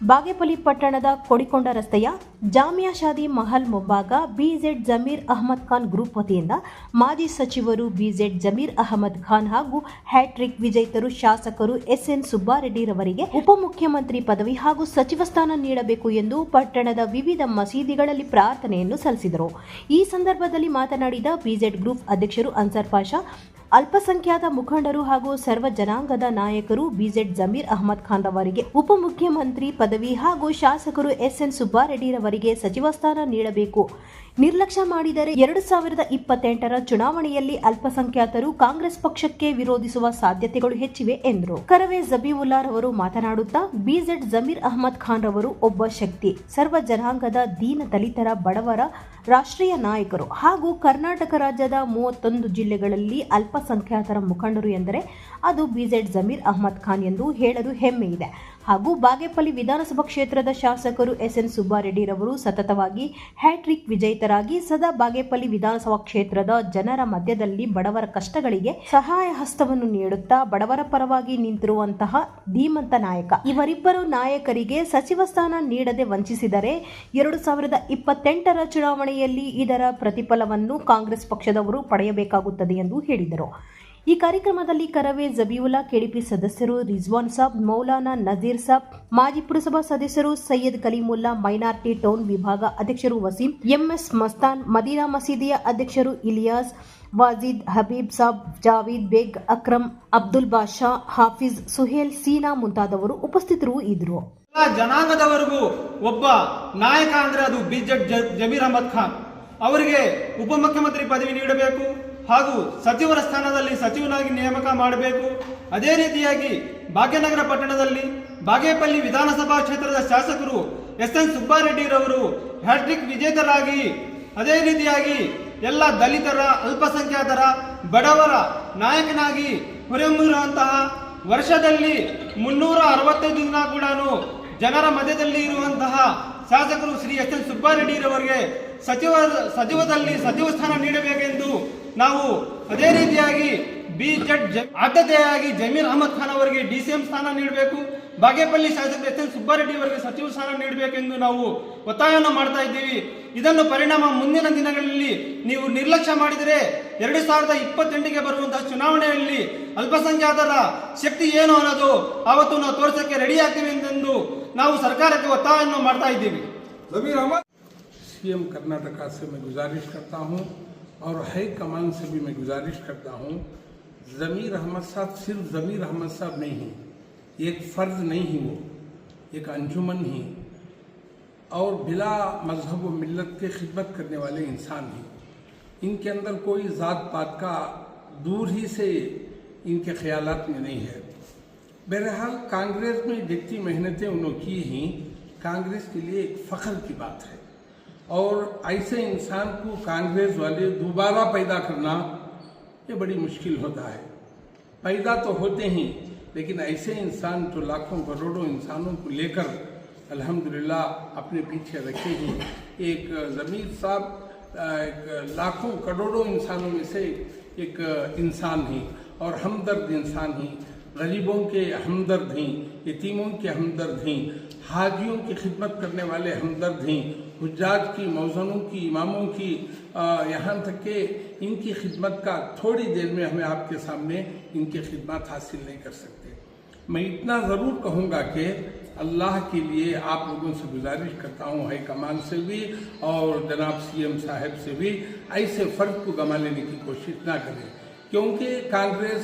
ಬಾಗೇಪಲ್ಲಿ ಪಟ್ಟಣದ ಕೊಡಿಕೊಂಡ ರಸ್ತೆಯ ಜಾಮಿಯಾ ಶಾದಿ ಮಹಲ್ ಮುಂಭಾಗ ಬಿಜೆಡ್ ಜಮೀರ್ ಅಹಮದ್ ಖಾನ್ ಗ್ರೂಪ್ ವತಿಯಿಂದ ಮಾಜಿ ಸಚಿವರು ಬಿಜೆಡ್ ಜಮೀರ್ ಅಹಮದ್ ಖಾನ್ ಹಾಗೂ ಹ್ಯಾಟ್ರಿಕ್ ವಿಜೇತರು ಶಾಸಕರು ಎಸ್ಎನ್ ಸುಬ್ಬಾರೆಡ್ಡಿರವರಿಗೆ ಉಪಮುಖ್ಯಮಂತ್ರಿ ಪದವಿ ಹಾಗೂ ಸಚಿವ ಸ್ಥಾನ ನೀಡಬೇಕು ಎಂದು ಪಟ್ಟಣದ ವಿವಿಧ ಮಸೀದಿಗಳಲ್ಲಿ ಪ್ರಾರ್ಥನೆಯನ್ನು ಸಲ್ಲಿಸಿದರು. ಈ ಸಂದರ್ಭದಲ್ಲಿ ಮಾತನಾಡಿದ ಬಿಜೆಡ್ ಗ್ರೂಪ್ ಅಧ್ಯಕ್ಷರು ಅನ್ಸರ್ ಪಾಷಾ, ಅಲ್ಪಸಂಖ್ಯಾತ ಮುಖಂಡರು ಹಾಗೂ ಸರ್ವ ಜನಾಂಗದ ನಾಯಕರು ಬಿಜೆಡ್ ಜಮೀರ್ ಅಹಮದ್ ಖಾನ್ ರವರಿಗೆ ಉಪಮುಖ್ಯಮಂತ್ರಿ ಪದವಿ ಹಾಗೂ ಶಾಸಕರು ಎಸ್ಎನ್ ಸುಬ್ಬಾರೆಡ್ಡಿರವರಿಗೆ ಸಚಿವ ಸ್ಥಾನ ನೀಡಬೇಕು. ನಿರ್ಲಕ್ಷ್ಯ ಮಾಡಿದರೆ 2028ರ ಚುನಾವಣೆಯಲ್ಲಿ ಅಲ್ಪಸಂಖ್ಯಾತರು ಕಾಂಗ್ರೆಸ್ ಪಕ್ಷಕ್ಕೆ ವಿರೋಧಿಸುವ ಸಾಧ್ಯತೆಗಳು ಹೆಚ್ಚಿವೆ ಎಂದರು. ಕರವೇ ಜಬೀವುಲ್ಲಾ ರವರು ಮಾತನಾಡುತ್ತಾ, ಬಿಜೆಡ್ ಜಮೀರ್ ಅಹಮದ್ ಖಾನ್ ರವರು ಒಬ್ಬ ಶಕ್ತಿ, ಸರ್ವ ಜನಾಂಗದ ದೀನ ದಲಿತರ ಬಡವರ ರಾಷ್ಟ್ರೀಯ ನಾಯಕರು ಹಾಗೂ ಕರ್ನಾಟಕ ರಾಜ್ಯದ 31 ಜಿಲ್ಲೆಗಳಲ್ಲಿ ಅಲ್ಪಸಂಖ್ಯಾತರ ಮುಖಂಡರು ಎಂದರೆ ಅದು ಬಿಜೆಡ್ ಜಮೀರ್ ಅಹಮದ್ ಖಾನ್ ಎಂದು ಹೇಳಲು ಹೆಮ್ಮೆ ಇದೆ. ಹಾಗೂ ಬಾಗೇಪಲ್ಲಿ ವಿಧಾನಸಭಾ ಕ್ಷೇತ್ರದ ಶಾಸಕರು ಎಸ್ಎನ್ ಸುಬ್ಬಾರೆಡ್ಡಿರವರು ಸತತವಾಗಿ ಹ್ಯಾಟ್ರಿಕ್ ವಿಜೇತರಾಗಿ ಸದಾ ಬಾಗೇಪಲ್ಲಿ ವಿಧಾನಸಭಾ ಕ್ಷೇತ್ರದ ಜನರ ಮಧ್ಯದಲ್ಲಿ ಬಡವರ ಕಷ್ಟಗಳಿಗೆ ಸಹಾಯ ಹಸ್ತವನ್ನು ನೀಡುತ್ತಾ ಬಡವರ ಪರವಾಗಿ ನಿಂತಿರುವಂತಹ ಧೀಮಂತ ನಾಯಕ. ಇವರಿಬ್ಬರು ನಾಯಕರಿಗೆ ಸಚಿವ ಸ್ಥಾನ ನೀಡದೆ ವಂಚಿಸಿದರೆ 2028ರ ಚುನಾವಣೆಯಲ್ಲಿ ಇದರ ಪ್ರತಿಫಲವನ್ನು ಕಾಂಗ್ರೆಸ್ ಪಕ್ಷದವರು ಪಡೆಯಬೇಕಾಗುತ್ತದೆ ಎಂದು ಹೇಳಿದರು. ಈ ಕಾರ್ಯಕ್ರಮದಲ್ಲಿ ಕರವೇ ಜಬೀವುಲ್ಲಾ, ಕೆಡಿಪಿ ಸದಸ್ಯರು ರಿಜ್ವಾನ್ ಸಾಬ್, ಮೌಲಾನಾ ನಜೀರ್ ಸಾಬ್, ಮಾಜಿ ಪುರಸಭಾ ಸದಸ್ಯರು ಸೈಯದ್ ಕಲೀಮುಲ್ಲಾ, ಮೈನಾರಿಟಿ ಟೌನ್ ವಿಭಾಗ ಅಧ್ಯಕ್ಷರು ವಸೀಂ, ಎಂಎಸ್ ಮಸ್ತಾನ್, ಮದೀನಾ ಮಸೀದಿಯ ಅಧ್ಯಕ್ಷರು ಇಲಿಯಾಸ್, ವಾಜಿದ್, ಹಬೀಬ್ ಸಾಬ್, ಜಾವೀದ್ ಬೇಗ್, ಅಕ್ರಮ್, ಅಬ್ದುಲ್ ಬಾಷಾ, ಹಾಫಿಜ್, ಸುಹೇಲ್, ಸೀನಾ ಮುಂತಾದವರು ಉಪಸ್ಥಿತರು ಇದ್ದರು. ಜನಾಂಗದವರೆಗೂ ಒಬ್ಬ ನಾಯಕ ಅಂದ್ರೆ ಅದು ಬಿಜೆಡ್ ಜಮೀರ್ ಅಹಮದ್ ಖಾನ್ ಅವರಿಗೆ ಉಪಮುಖ್ಯಮಂತ್ರಿ ಪದವಿ ನೀಡಬೇಕು ಹಾಗೂ ಸಚಿವರ ಸ್ಥಾನದಲ್ಲಿ ಸಚಿವನಾಗಿ ನೇಮಕ ಮಾಡಬೇಕು. ಅದೇ ರೀತಿಯಾಗಿ ಭಾಗ್ಯನಗರ ಪಟ್ಟಣದಲ್ಲಿ ಬಾಗೇಪಲ್ಲಿ ವಿಧಾನಸಭಾ ಕ್ಷೇತ್ರದ ಶಾಸಕರು ಎಸ್ಎನ್ ಸುಬ್ಬಾರೆಡ್ಡಿರವರು ಹ್ಯಾಟ್ರಿಕ್ ವಿಜೇತರಾಗಿ ಅದೇ ರೀತಿಯಾಗಿ ಎಲ್ಲ ದಲಿತರ, ಅಲ್ಪಸಂಖ್ಯಾತರ, ಬಡವರ ನಾಯಕನಾಗಿ ಹೊರಹೊಮ್ಮಿರುವಂತಹ ವರ್ಷದಲ್ಲಿ 365 ದಿನ ಕೂಡ ಜನರ ಮಧ್ಯದಲ್ಲಿ ಇರುವಂತಹ ಶಾಸಕರು ಶ್ರೀ ಎಸ್ ಎನ್ ಸುಬ್ಬಾರೆಡ್ಡಿರವರಿಗೆ ಸಚಿವ ಸ್ಥಾನ ನೀಡಬೇಕೆಂದು ನಾವು ಅದೇ ರೀತಿಯಾಗಿ ಬಿಜೆಡ್ ಆದ್ಯತೆಯಾಗಿ ಜಮೀರ್ ಅಹಮದ್ ಖಾನ್ ಅವರಿಗೆ ಡಿಸಿಎಂ ಸ್ಥಾನ ನೀಡಬೇಕು, ಬಾಗೇಪಲ್ಲಿ ಶಾಸಕರು ಎಸ್ ಎನ್ ಸುಬ್ಬಾರೆಡ್ಡಿ ಅವರಿಗೆ ಸಚಿವ ಸ್ಥಾನ ನೀಡಬೇಕೆಂದು ನಾವು ಒತ್ತಾಯವನ್ನು ಮಾಡ್ತಾ ಇದ್ದೀವಿ. ಇದನ್ನು ಪರಿಣಾಮ ಮುಂದಿನ ದಿನಗಳಲ್ಲಿ ನೀವು ನಿರ್ಲಕ್ಷ್ಯ ಮಾಡಿದರೆ 2028ಗೆ ಬರುವಂತಹ ಚುನಾವಣೆಯಲ್ಲಿ ಅಲ್ಪಸಂಖ್ಯಾತರ ಶಕ್ತಿ ಏನು ಅನ್ನೋದು ಆವತ್ತು ನಾವು ತೋರಿಸಕ್ಕೆ ರೆಡಿ ಆಗ್ತೀವಿ ಎಂದು ನಾವು ಸರ್ಕಾರಕ್ಕೆ ಒತ್ತಾಯವನ್ನು ಮಾಡ್ತಾ ಇದ್ದೀವಿ. सीएम कर्नाटक से मैं गुजारिश करता हूं और हाई कमान से भी मैं गुजारिश करता हूं, ज़मीर अहमद साहब सिर्फ ज़मीर अहमद साहब नहीं हैं, एक फ़र्ज नहीं ही, वो एक अंजुमन ही और बिला मजहब व मिल्लत के खिदमत करने वाले इंसान हैं. इनके अंदर कोई ज़ात पात का दूर ही से इनके ख्यालात में नहीं है. बहरहाल कांग्रेस में जितनी मेहनतें उन्होंने की हैं, कांग्रेस के लिए एक फ़ख्र की बात है और ऐसे इंसान को कांग्रेस वाले दोबारा पैदा करना ये बड़ी मुश्किल होता है. पैदा तो होते ही, लेकिन ऐसे इंसान जो लाखों करोड़ों इंसानों को लेकर अल्हम्दुलिल्लाह अपने पीछे रखे हैं. एक ज़मीर साहब लाखों करोड़ों इंसानों में से एक इंसान हैं और हमदर्द इंसान हैं, गरीबों के हमदर्द हैं, यतीमों के हमदर्द हैं, हाजियों की खिदमत करने वाले हमदर्द हैं, हुज्जाज की, मौज़नों की, इमामों की, यहाँ तक कि इनकी खिदमत का थोड़ी देर में हमें आपके सामने इनकी खिदमत हासिल नहीं कर सकते. मैं इतना ज़रूर कहूँगा कि अल्लाह के लिए आप लोगों से गुजारिश करता हूँ, हाई कमान से भी और जनाब सीएम साहब से भी, ऐसे फ़र्द को गंवा लेने की कोशिश ना करें, क्योंकि कांग्रेस